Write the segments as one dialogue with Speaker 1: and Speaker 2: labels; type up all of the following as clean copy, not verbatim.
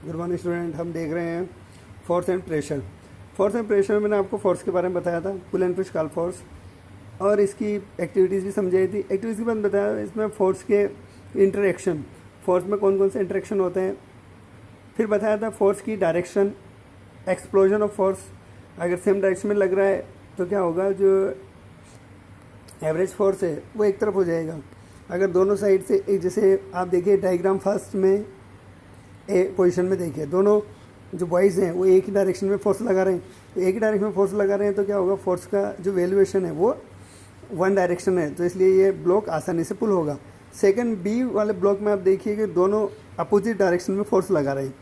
Speaker 1: Good morning student. हम देख रहे हैं force and pressure. Force and pressure में मैंने आपको फोर्स के बारे में बताया था, पुल एंड पुश काल फोर्स, और इसकी एक्टिविटीज़ भी समझाई थी। एक्टिविटीज़ के बाद बताया इसमें फोर्स के इंटरेक्शन, फोर्स में कौन कौन से इंटरेक्शन होते हैं। फिर बताया था फोर्स की डायरेक्शन, एक्सप्लोजन ऑफ फोर्स। अगर सेम डायरेक्शन में लग रहा है तो क्या होगा, जो एवरेज फोर्स है वो एक तरफ हो जाएगा। अगर दोनों साइड से एक, जैसे आप देखिए डायग्राम फर्स्ट में ए पोजीशन में देखिए, दोनों जो बॉयज़ हैं वो एक ही डायरेक्शन में फोर्स लगा रहे हैं, तो एक ही डायरेक्शन में फोर्स लगा रहे हैं तो क्या होगा, फोर्स का जो वैल्यूएशन है वो वन डायरेक्शन है, तो इसलिए ये ब्लॉक आसानी से पुल होगा। सेकंड बी वाले ब्लॉक में आप देखिए कि दोनों अपोजिट डायरेक्शन में फोर्स लगा रहे हैं।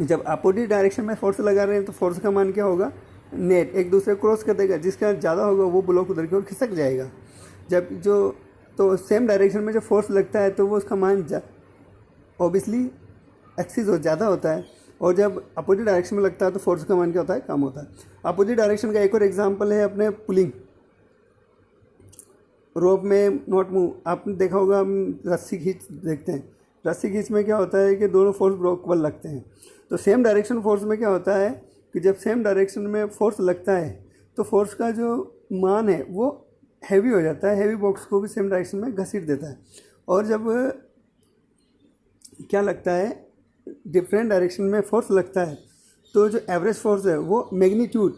Speaker 1: जब अपोजिट डायरेक्शन में फोर्स लगा रहे हैं तो फोर्स का मान क्या होगा, नेट एक दूसरे क्रॉस कर देगा, जिसका ज़्यादा होगा वो ब्लॉक उधर की ओर खिसक जाएगा। जब जो तो सेम डायरेक्शन में जो फोर्स लगता है तो वो उसका मान ऑब्वियसली एक्सिस हो ज़्यादा होता है, और जब अपोजिट डायरेक्शन में लगता है तो फोर्स का मान क्या होता है, कम होता है। अपोजिट डायरेक्शन का एक और एग्जांपल है अपने पुलिंग। रोप में नॉट मूव, आपने देखा होगा, हम रस्सी खींच देखते हैं, रस्सी खींच में क्या होता है कि दोनों फोर्स इक्वल लगते हैं। तो सेम डायरेक्शन फोर्स में क्या होता है कि जब सेम डायरेक्शन में फोर्स लगता है तो फोर्स का जो मान है वो हैवी हो जाता है, हैवी बॉक्स को भी सेम डायरेक्शन में घसीट देता है। और जब क्या लगता है, डिफरेंट डायरेक्शन में फोर्स लगता है तो जो एवरेज फोर्स है वो मैग्नीट्यूड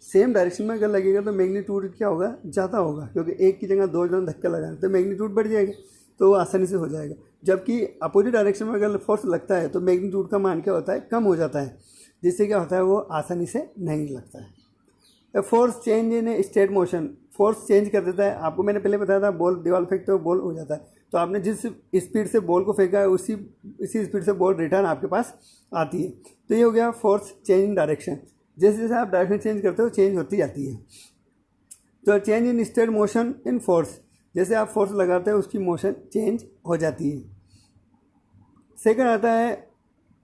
Speaker 1: सेम डायरेक्शन में अगर लगेगा तो मैग्नीट्यूड क्या होगा, ज़्यादा होगा, क्योंकि एक की जगह दो जन धक्का लगाए तो मैग्नीट्यूड बढ़ जाएगा, तो वो आसानी से हो जाएगा। जबकि अपोजिट डायरेक्शन में अगर फोर्स लगता है तो मैग्नीट्यूड का मान क्या होता है, कम हो जाता है, जिससे क्या होता है वो आसानी से नहीं लगता है। Force change in state motion, force change कर देता है। आपको मैंने पहले बताया था, बॉल दीवार फेंकते हो बॉल हो जाता है, तो आपने जिस स्पीड से बॉल को फेंका है उसी स्पीड से बॉल रिटर्न आपके पास आती है। तो ये हो गया फोर्स चेंज इन डायरेक्शन। जैसे जैसे आप डायरेक्शन चेंज करते हो चेंज होती जाती है। तो change in state motion in force, जैसे आप फोर्स लगाते हो उसकी मोशन चेंज हो जाती है। सेकंड आता है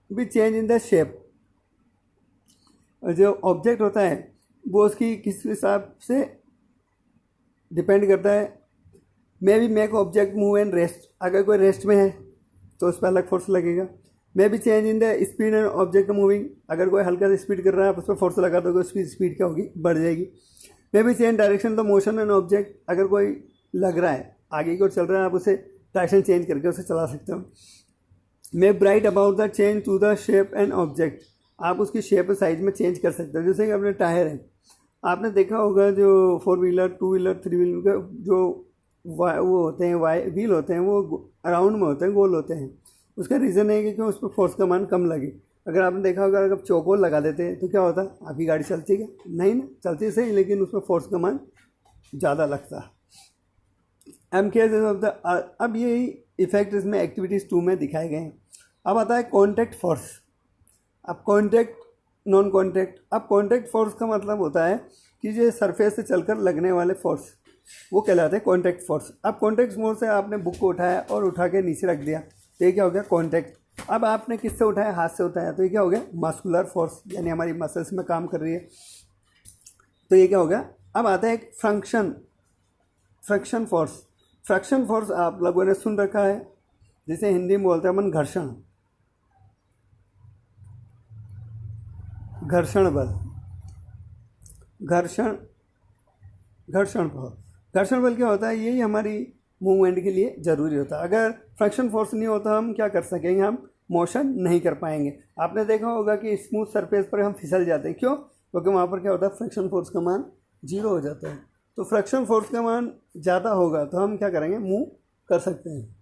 Speaker 1: भी चेंज इन द शेप। जो ऑब्जेक्ट होता है वो उसकी किस हिसाब से डिपेंड करता है। May be make object move and rest, अगर कोई रेस्ट में है तो उस पर अलग फोर्स लगेगा। May be change in the speed and object moving, अगर कोई हल्का सा स्पीड कर रहा है आप उस पर फोर्स लगा दोगे उसकी स्पीड क्या होगी, बढ़ जाएगी। May be change direction the motion and object, अगर कोई लग रहा है आगे की ओर चल रहा है आप उसे डायरेक्शन चेंज करके उसे चला सकते हो। May bring about the change to the shape and object, आप उसकी शेप साइज में चेंज कर सकते हो। जैसे कि अपने टायर है, आपने देखा होगा जो 4 व्हीलर 2 व्हीलर 3 व्हीलर का जो वो होते हैं व्हील होते हैं वो राउंड में होते हैं, गोल होते हैं। उसका रीज़न है कि क्यों उस पर फोर्स का मान कम लगे। अगर आपने देखा होगा अगर चौकोर लगा देते हैं तो क्या होता है, आपकी गाड़ी चलती क्या, नहीं ना, चलती सही लेकिन उसमें फोर्स का मान ज़्यादा लगता है। एम केस ऑफ द, अब यही इफेक्ट इसमें एक्टिविटीज़ 2 में दिखाए गए हैं। अब आता है कॉन्टैक्ट फोर्स। अब कॉन्टैक्ट नॉन कॉन्टैक्ट, अब कॉन्टैक्ट फोर्स का मतलब होता है कि जो सरफेस से चलकर लगने वाले फोर्स वो कहलाते हैं कॉन्टैक्ट फोर्स। अब कॉन्टैक्ट फोर्स से आपने बुक को उठाया और उठा के नीचे रख दिया तो ये क्या हो गया, कॉन्टैक्ट। अब आपने किससे उठाया, हाथ से उठाया, तो ये क्या हो गया, मस्कुलर फोर्स, यानी हमारी मसल्स में काम कर रही है, तो ये क्या हो गया। अब आता है एक फ्रिक्शन फोर्स। फ्रिक्शन फोर्स आप लोगों ने सुन रखा है, जिसे हिंदी में बोलते हैं अपन घर्षण बल। घर्षण बल क्या होता है, यही हमारी मूवमेंट के लिए ज़रूरी होता है। अगर फ्रिक्शन फोर्स नहीं होता हम क्या कर सकेंगे, हम मोशन नहीं कर पाएंगे। आपने देखा होगा कि स्मूथ सरफेस पर हम फिसल जाते हैं, क्यों, क्योंकि वहाँ पर क्या होता है, फ्रिक्शन फोर्स का मान 0 हो जाता है। तो फ्रिक्शन फोर्स का मान ज़्यादा होगा तो हम क्या करेंगे, मूव कर सकते हैं।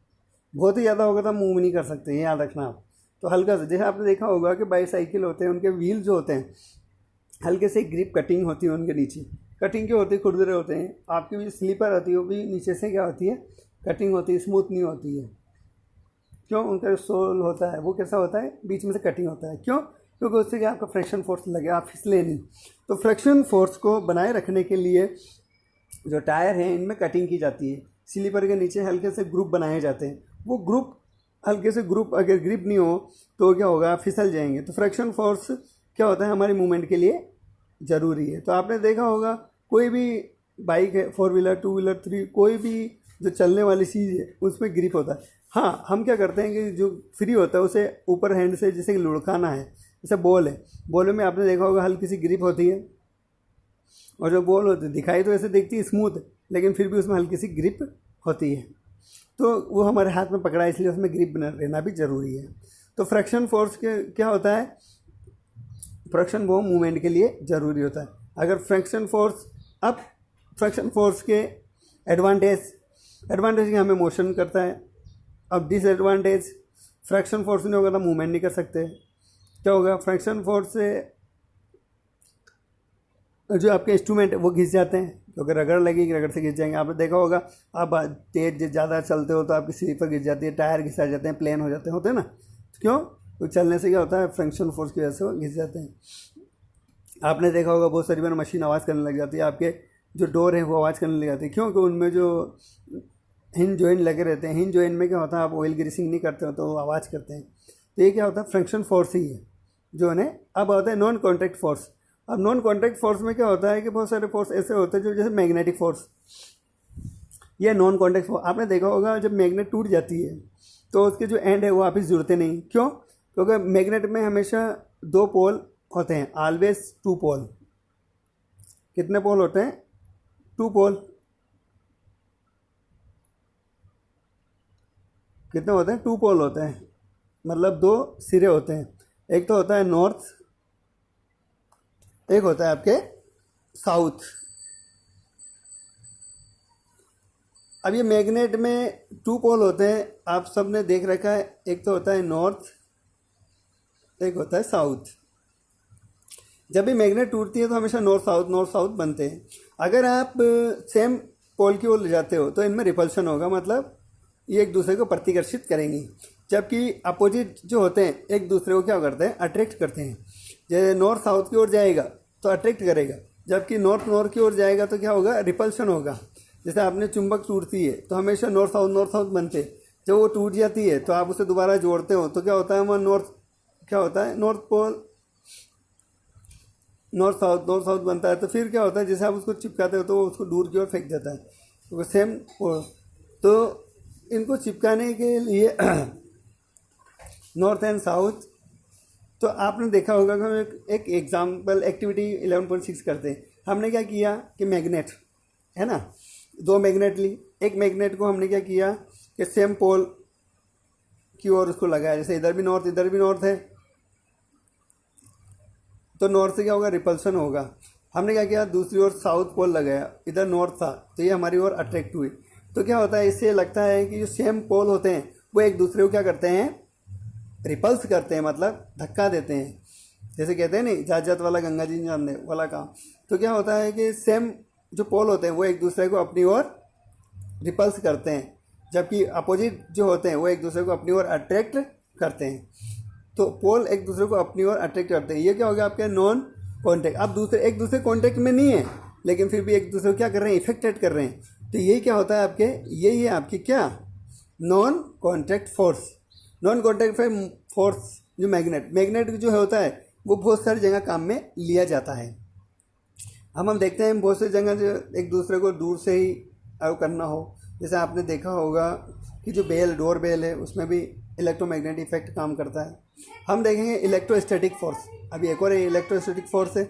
Speaker 1: बहुत ही ज़्यादा होगा तो हम मूव नहीं कर सकते, ये याद रखना आप। तो हल्का सा, जैसे आपने देखा होगा कि बाईसाइकिल होते हैं, उनके व्हील जो होते हैं हल्के से ग्रिप कटिंग होती है उनके नीचे, कटिंग क्यों होती है, खुरदरे होते हैं। आपकी भी स्लीपर होती है वो भी नीचे से क्या होती है, कटिंग होती है, स्मूथ नहीं होती है। क्यों, उनका जो सोल होता है वो कैसा होता है, बीच में से कटिंग होता है। क्यों, क्योंकि उससे क्या आपका फ्रिक्शन फोर्स लगे, आप फिसले नहीं। तो फ्रिक्शन फोर्स को बनाए रखने के लिए जो टायर हैं इनमें कटिंग की जाती है, स्लीपर के नीचे हल्के से ग्रुप बनाए जाते हैं। वो ग्रुप हल्के से ग्रुप अगर ग्रिप नहीं हो तो क्या होगा, फिसल जाएंगे। तो फ्रिक्शन फोर्स क्या होता है, हमारी मूवमेंट के लिए ज़रूरी है। तो आपने देखा होगा कोई भी बाइक है, 4 व्हीलर 2 व्हीलर 3, कोई भी जो चलने वाली चीज़ है उसमें ग्रिप होता है। हाँ, हम क्या करते हैं कि जो फ्री होता है उसे ऊपर हैंड से जैसे कि लुढ़काना है, जैसे बॉल है, बॉल में आपने देखा होगा हल्की सी ग्रिप होती है, और जो बॉल होती है दिखाई तो ऐसे दिखती है स्मूथ, लेकिन फिर भी उसमें हल्की सी ग्रिप होती है, तो वो हमारे हाथ में पकड़ा है, इसलिए उसमें ग्रिप बना रहना भी ज़रूरी है। तो फ्रैक्शन फोर्स के क्या होता है, फ्रैक्शन वो मूवमेंट के लिए ज़रूरी होता है। अगर फ्रैक्शन फोर्स, अब फ्रैक्शन फोर्स के एडवांटेज कि हमें मोशन करता है। अब डिसएडवांटेज, फ्रैक्शन फोर्स नहीं होगा तो मूवमेंट नहीं कर सकते। क्या होगा, फ्रैक्शन फोर्स से जो आपके इंस्ट्रूमेंट है वो घिस जाते हैं, क्योंकि रगड़ लगेगी, रगड़ से घिस जाएंगे। आपने देखा होगा, आप तेज ज़्यादा चलते हो तो आपकी स्लीपर घिस जाती है, टायर घिसा जाते हैं, प्लेन हो जाते हैं, होते हैं ना। क्यों, तो चलने से क्या होता है, फ्रैक्शन फोर्स की वजह से वो घिस जाते हैं। आपने देखा होगा बहुत सारी बार मशीन आवाज़ करने लग जाती है, आपके जो डोर है वो आवाज़ करने लग जाती है। क्योंकि उनमें जो हिंज जॉइंट लगे रहते हैं, हिंज जॉइंट में क्या होता है, आप ऑयल ग्रीसिंग नहीं करते हो तो वो आवाज़ करते हैं। तो ये क्या होता है, फ्रैक्शन फोर्स ही है जो है। अब होता है नॉन कॉन्टैक्ट फोर्स। अब नॉन कॉन्टैक्ट फोर्स में क्या होता है कि बहुत सारे फोर्स ऐसे होते हैं जो जैसे मैग्नेटिक फोर्स, ये नॉन कॉन्टैक्ट फोर्स। आपने देखा होगा जब मैग्नेट टूट जाती है तो उसके जो एंड है वो वापस जुड़ते नहीं। क्यों, क्योंकि मैग्नेट में हमेशा दो पोल होते हैं, ऑलवेज टू पोल। कितने पोल होते हैं, टू पोल। कितने होते हैं, टू पोल होते हैं, मतलब दो सिरे होते हैं। एक तो होता है नॉर्थ, एक होता है आपके साउथ। अब ये मैग्नेट में टू पोल होते हैं, आप सब ने देख रखा है, एक तो होता है नॉर्थ, एक होता है साउथ। जब भी मैग्नेट टूटती है तो हमेशा नॉर्थ साउथ बनते हैं। अगर आप सेम पोल की ओर ले जाते हो तो इनमें रिपल्शन होगा, मतलब ये एक दूसरे को प्रतिकर्षित करेंगी। जबकि अपोजिट जो होते हैं एक दूसरे को क्या करते हैं, अट्रैक्ट करते हैं। जैसे नॉर्थ साउथ की ओर जाएगा तो अट्रैक्ट करेगा, जबकि नॉर्थ की ओर जाएगा तो क्या होगा, रिपल्शन होगा। जैसे आपने चुंबक टूटती है तो हमेशा नॉर्थ साउथ बनते। जब वो टूट जाती है तो आप उसे दोबारा जोड़ते हो तो क्या होता है, वहाँ क्या होता है, नॉर्थ पोल नॉर्थ साउथ बनता है। तो फिर क्या होता है, जैसे आप उसको चिपकाते हो तो वो उसको दूर की ओर फेंक देता है, तो सेम। तो इनको चिपकाने के लिए नॉर्थ एंड साउथ, तो आपने देखा होगा कि हम एक एग्जाम्पल एक्टिविटी 11.6 करते हैं। हमने क्या किया कि मैग्नेट है ना, दो मैग्नेट ली, एक मैग्नेट को हमने क्या किया कि सेम पोल की ओर उसको लगाया। जैसे इधर भी नॉर्थ है, तो नॉर्थ से क्या होगा, रिपल्सन होगा। हमने क्या किया, दूसरी ओर साउथ पोल लगाया, इधर नॉर्थ था तो ये हमारी ओर अट्रैक्ट हुई। तो क्या होता है, इससे लगता है कि जो सेम पोल होते हैं वो एक दूसरे को क्या करते हैं, रिपल्स करते हैं, मतलब धक्का देते हैं। जैसे कहते हैं नहीं, जात वाला गंगा जी जानने वाला काम। तो क्या होता है कि सेम जो पोल होते हैं वो एक दूसरे को अपनी ओर रिपल्स करते हैं, जबकि अपोजिट जो होते हैं वो एक दूसरे को अपनी ओर अट्रैक्ट करते हैं। तो पोल एक दूसरे को अपनी ओर अट्रैक्ट करते हैं। ये क्या हो गया, आपके नॉन कॉन्टैक्ट। अब एक दूसरे कॉन्टैक्ट में नहीं है, लेकिन फिर भी एक दूसरे को क्या कर रहे हैं, इफेक्टेड कर रहे हैं। तो ये क्या होता है आपके, यही है आपकी क्या, non contact force. Non contact force जो मैग्नेट जो होता है वो बहुत सारी जगह काम में लिया जाता है। हम देखते हैं बहुत सी जगह जो एक दूसरे को दूर से ही करना हो, जैसे आपने देखा होगा कि जो डोर बेल है उसमें भी इलेक्ट्रोमैग्नेटिक इफेक्ट काम करता है। हम देखेंगे इलेक्ट्रोस्टैटिक फोर्स, अभी एक और इलेक्ट्रोस्टैटिक फोर्स है।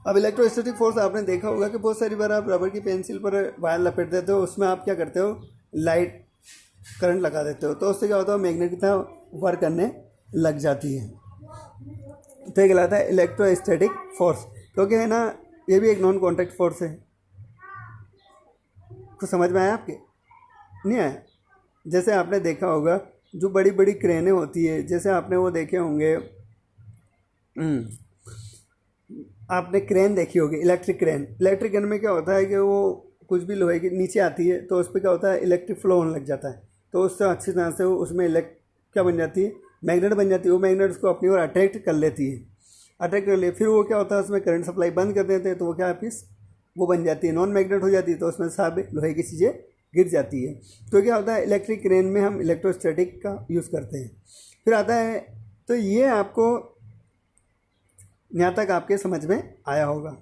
Speaker 1: अब इलेक्ट्रोस्टैटिक फोर्स आपने देखा होगा कि बहुत सारी बार आप रबर की पेंसिल पर वायर लपेट देते हो, उसमें आप क्या करते हो, लाइट करंट लगा देते हो, तो उससे क्या होता है, मैग्नेट की तरह वर्क करने लग जाती है। तो ये कहलाता है इलेक्ट्रोस्टैटिक फोर्स, क्योंकि है ना ये भी एक नॉन कॉन्टैक्ट फोर्स है। कुछ समझ में आया आपके, नहीं आया? जैसे आपने देखा होगा जो बड़ी बड़ी क्रेनें होती है, जैसे आपने वो देखे होंगे, आपने क्रेन देखी होगी, इलेक्ट्रिक क्रेन में क्या होता है कि वो कुछ भी लोहे की नीचे आती है तो उस पर क्या होता है, इलेक्ट्रिक फ्लो होने लग जाता है। तो उससे अच्छी तरह से उसमें क्या बन जाती है, मैग्नेट बन जाती है। वो मैग्नेट उसको अपनी ओर अट्रैक्ट कर लेती है, फिर वो क्या होता है, उसमें करंट सप्लाई बंद कर देते हैं, तो वो क्या वो बन जाती है, नॉन मैग्नेट हो जाती है। तो उसमें सब लोहे की चीज़ें गिर जाती है। तो क्या होता है, इलेक्ट्रिक क्रेन में हम इलेक्ट्रोस्टैटिक का यूज़ करते हैं। फिर आता है, तो ये आपको यहाँ तक आपके समझ में आया होगा,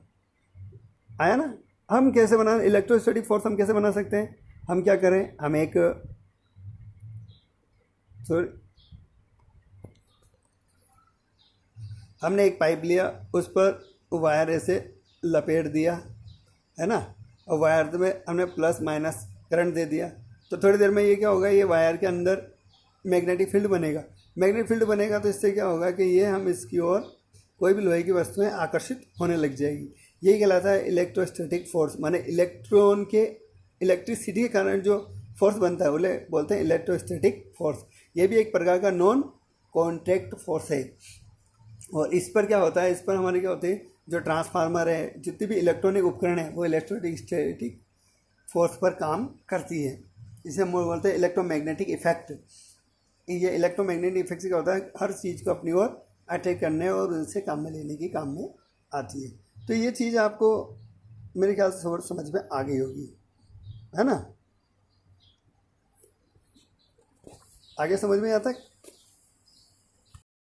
Speaker 1: आया ना। हम कैसे बना इलेक्ट्रोस्टैटिक फोर्स, हम कैसे बना सकते हैं, हम क्या करें, हम एक तो हमने एक पाइप लिया, उस पर वायर ऐसे लपेट दिया, है ना, और वायर में हमने प्लस माइनस करंट दे दिया। तो थोड़ी देर में ये क्या होगा, ये वायर के अंदर मैग्नेटिक फील्ड बनेगा। मैग्नेटिक फील्ड बनेगा तो इससे क्या होगा कि ये हम इसकी ओर कोई भी लोहे की वस्तुएं आकर्षित होने लग जाएगी। यही कहलाता है इलेक्ट्रोस्टैटिक फोर्स, माने इलेक्ट्रॉन के इलेक्ट्रिसिटी के कारण जो फोर्स बनता है बोले बोलते हैं इलेक्ट्रोस्टैटिक फोर्स। ये भी एक प्रकार का नॉन कॉन्टैक्ट फोर्स है। और इस पर क्या होता है, इस पर हमारे क्या होते हैं, जो ट्रांसफार्मर है, जितने भी इलेक्ट्रॉनिक उपकरण है, वो इलेक्ट्रोस्टैटिक फोर्स पर काम करती है। इसे हम बोलते हैं इलेक्ट्रोमैग्नेटिक इफेक्ट। ये इलेक्ट्रोमैग्नेटिक इफेक्ट से क्या होता है, हर चीज़ को अपनी ओर अट्रैक्ट करने और उनसे काम में लेने की काम में आती है। तो ये चीज़ आपको मेरे ख्याल से समझ में आ गई होगी, है ना। आगे समझ में आता है।